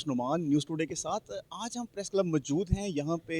Numan news today के साथ। आज हम प्रेस क्लब मौजूद हैं। यहाँ पे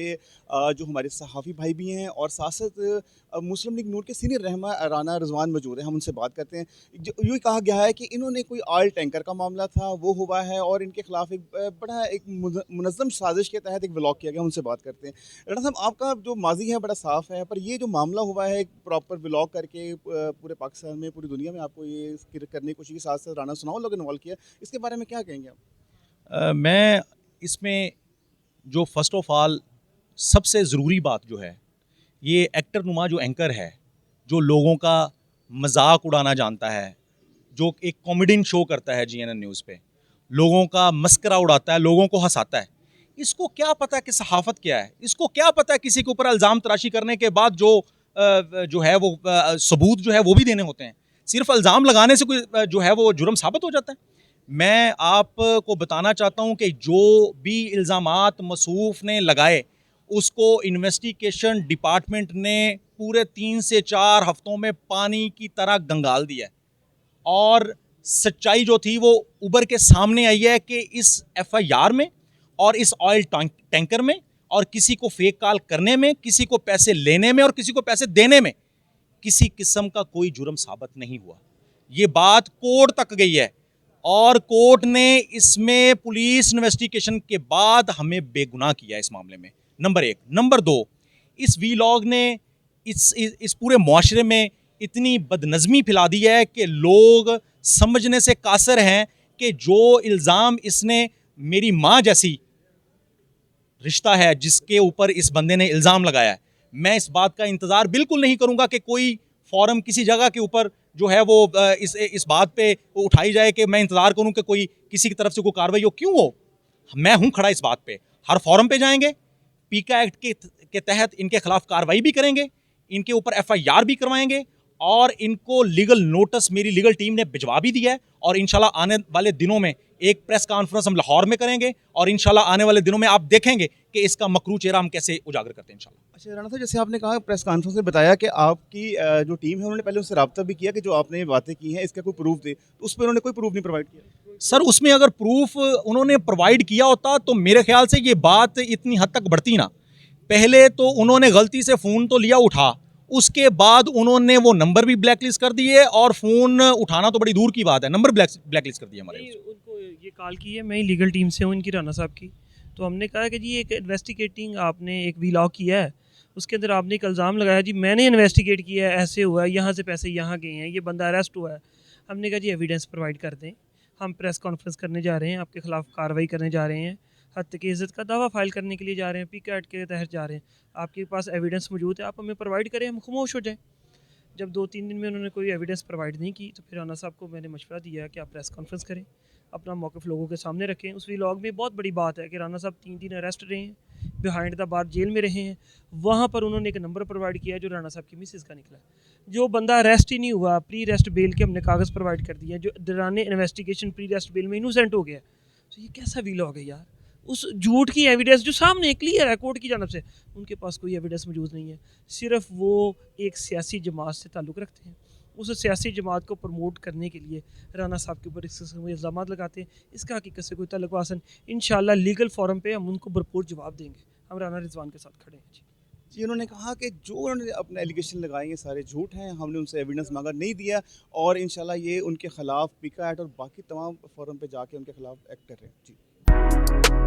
जो हमारे सहाफ़ी भाई भी हैं और साथ-साथ मुस्लिम लीग नून के सीनियर रहनुमा राना रिज़वान मौजूद हैं। हम उनसे बात करते हैं। जो यूँ कहा गया है कि इन्होंने कोई ऑयल टैंकर का मामला था, वो हुआ है और इनके खिलाफ एक बड़ा एक मुनज़्ज़म साज़िश के तहत एक व्लॉग किया गया। हम उनसे बात करते हैं। राना साहब, आपका जो माज़ी है बड़ा साफ़ है, पर ये जो मामला हुआ है एक प्रॉपर व्लॉग करके पूरे पाकिस्तान में, पूरी दुनिया में आपको ये करने की कोशिश की, साथ-साथ राना सुनाओ लोग इन्वॉल्व किया, इसके बारे में क्या कहेंगे आप? मैं इसमें जो फ़र्स्ट ऑफ़ ऑल सबसे ज़रूरी बात जो है, ये एक्टर नुमा जो एंकर है, जो लोगों का मज़ाक उड़ाना जानता है, जो एक कॉमेडियन शो करता है जीएनएन न्यूज़ पे, लोगों का मस्करा उड़ाता है, लोगों को हँसाता है। इसको क्या पता कि सहाफ़त क्या है? इसको क्या पता किसी के ऊपर इल्ज़ाम तराशी करने के बाद जो है वो सबूत जो है वो भी देने होते हैं। सिर्फ़ इल्ज़ाम लगाने से कोई जो है वो जुर्म साबित हो जाता है? मैं आपको बताना चाहता हूं कि जो भी इल्ज़ामात मसूफ़ ने लगाए, उसको इन्वेस्टिगेशन डिपार्टमेंट ने पूरे 3 से 4 हफ्तों में पानी की तरह गंगाल दिया है। और सच्चाई जो थी वो उभर के सामने आई है कि इस एफआईआर में और इस ऑयल टैंकर में और किसी को फेक कॉल करने में, किसी को पैसे लेने में और किसी को पैसे देने में किसी किस्म का कोई जुर्म साबित नहीं हुआ। ये बात कोर्ट तक गई है और कोर्ट ने इसमें पुलिस इन्वेस्टिगेशन के बाद हमें बेगुनाह किया इस मामले में। नंबर एक। नंबर दो, इस वीलॉग ने इस पूरे मुआशरे में इतनी बदनज़मी फैला दी है कि लोग समझने से कासर हैं कि जो इल्ज़ाम इसने मेरी माँ जैसी रिश्ता है जिसके ऊपर इस बंदे ने इल्ज़ाम लगाया है, मैं इस बात का इंतज़ार बिल्कुल नहीं करूंगा कि कोई फॉरम किसी जगह के ऊपर जो है वो इस बात पे उठाई जाए कि मैं इंतज़ार करूं कि कोई किसी की तरफ से कोई कार्रवाई हो। क्यों हो? मैं हूं खड़ा इस बात पे। हर फॉरम पे जाएंगे, पीका एक्ट के तहत इनके खिलाफ कार्रवाई भी करेंगे, इनके ऊपर एफआईआर भी करवाएंगे और इनको लीगल नोटिस मेरी लीगल टीम ने भिजवा भी दिया है। और इंशाल्लाह आने वाले दिनों में एक प्रेस कॉन्फ्रेंस हम लाहौर में करेंगे और इंशाल्लाह आने वाले दिनों में आप देखेंगे कि इसका मकरू चेहरा हम कैसे उजागर करते हैं इंशाल्लाह। अच्छा राना साहब, जैसे आपने कहा प्रेस कॉन्फ्रेंस में बताया कि आपकी जो टीम है उन्होंने पहले उससे रब्ता भी किया कि जो आपने ये बातें की हैं इसका कोई प्रूफ दे, तो उस पर उन्होंने कोई प्रूफ नहीं प्रोवाइड किया। सर, उसमें अगर प्रूफ उन्होंने प्रोवाइड किया होता तो मेरे ख्याल से ये बात इतनी हद तक बढ़ती ना। पहले तो उन्होंने गलती से फ़ोन तो लिया उठा, उसके बाद उन्होंने वो नंबर भी ब्लैकलिस्ट कर दिए और फ़ोन उठाना तो बड़ी दूर की बात है, नंबर ब्लैकलिस्ट कर दिए हमारे। उनको ये कॉल की है, मैं ही लीगल टीम से हूँ इनकी, राना साहब की। तो हमने कहा कि जी एक इन्वेस्टिगेटिंग आपने एक वीलॉग किया है, उसके अंदर आपने एक इल्ज़ाम लगाया जी मैंने इन्वेस्टिगेट किया है, ऐसे हुआ है, यहाँ से पैसे यहाँ गए हैं, ये बंदा अरेस्ट हुआ है। हमने कहा जी एविडेंस प्रोवाइड कर दें, हम प्रेस कॉन्फ्रेंस करने जा रहे हैं, आपके ख़िलाफ़ कार्रवाई करने जा रहे हैं, हत्या की इज़्ज़त का दावा फाइल करने के लिए जा रहे हैं, पीका एक्ट के तहत जा रहे हैं। आपके पास एविडेंस मौजूद है, आप हमें प्रोवाइड करें, हम खामोश हो जाएँ। जब 2-3 दिन में उन्होंने कोई एविडेंस प्रोवाइड नहीं की तो फिर राना साहब को मैंने मशवरा दिया कि आप प्रेस कॉन्फ्रेंस करें, अपना मौक़िफ़ लोगों के सामने रखें। उस व्लॉग में बहुत बड़ी बात है कि राना साहब 3 दिन अरेस्ट रहे हैं, बिहाइंड द बार जेल में रहे हैं। वहाँ पर उन्होंने एक नंबर प्रोवाइड किया जो राना साहब की मिसेज़ का निकला। जो बंदा अरेस्ट ही नहीं हुआ, प्री अरेस्ट बेल के हमने कागज़ प्रोवाइड कर दिए, जो दौरान इन्वेस्टिगेशन प्री अरेस्ट बेल में इनोसेंट हो गया। तो ये कैसा व्लॉग है यार? उस झूठ की एविडेंस जो सामने क्लियर है कोर्ट की जानब से, उनके पास कोई एविडेंस मौजूद नहीं है। सिर्फ वो एक सियासी जमात से ताल्लुक़ रखते हैं, उस सियासी जमात को प्रमोट करने के लिए राना साहब के ऊपर इस किस्म के इल्ज़ाम लगाते हैं। इसका हकीकत से कोई ताल्लुक़ वासन इंशाल्लाह लीगल फोरम पे हम उनको भरपूर जवाब देंगे। हम राना रिजवान के साथ खड़े हैं जी। जी, उन्होंने कहा कि जो उन्होंने अपने एलिगेशन लगाए हैं सारे झूठ हैं, हमने उनसे एविडेंस मांगा, नहीं दिया और इंशाल्लाह ये उनके खिलाफ पीका एक्ट और बाकी तमाम फोरम पे जाके उनके खिलाफ एक्ट कर रहे हैं। जी।